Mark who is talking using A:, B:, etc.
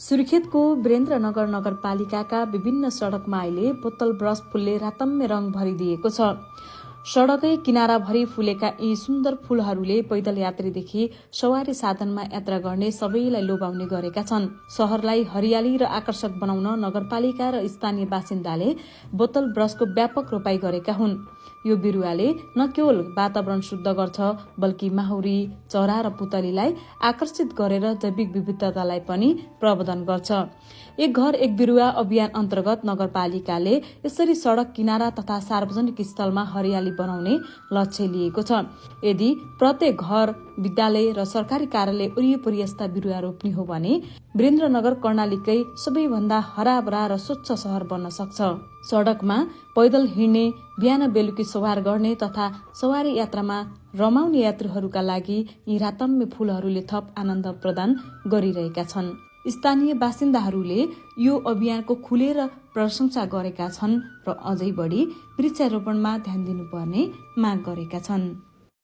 A: सुर्खेतको वीरेन्द्रनगर नगरपालिकाका विभिन्न सड़कमा अहिले बोतल ब्रस फूलले रातम्य रंग भरिदिएको छ। सड़कै किनाराभरि फुलेका यी सुन्दर फूलहरूले पैदल यात्रीदेखि सवारी साधनमा यात्रा गर्ने सबैलाई लोभाउने गरेका छन्। शहरलाई हरियाली र आकर्षक बनाउन नगरपालिका र स्थानीय बासिन्दाले बोतल ब्रसको व्यापक रोपाई गरेका हुन्। यो बिरुवाले न केवल वातावरण शुद्ध गर्छ, बल्कि माहुरी, चरा र पुतलीलाई आकर्षित गरेर जैविक विविधतालाई पनि प्रवर्धन गर्छ। एक घर एक बिरुवा अभियान अन्तर्गत नगरपालिकाले यसरी सड़क किनारा तथा सार्वजनिक स्थलमा हरियाली बनाउने लक्ष्य लिएको छ। यदि प्रत्येक घर, विद्यालय र सरकारी कार्यालय वरिपरि यस्ता बिरुवा रोप्ने हो भने वीरेन्द्रनगर कर्णालीकै सबैभन्दा हराभरा र स्वच्छ शहर बन्न सक्छ। सड़कमा पैदल हिँड्ने, बिहान बेलुकी सवार गर्ने तथा सवारी यात्रामा रमाउने यात्रीहरूका लागि यी रातम्य फूलहरूले थप आनन्द प्रदान गरिरहेका छन्। स्थानीय बासिन्दाहरूले यो अभियानको खुलेर प्रशंसा गरेका छन् र अझै बढी वृक्षारोपणमा ध्यान दिनुपर्ने माग गरेका छन्।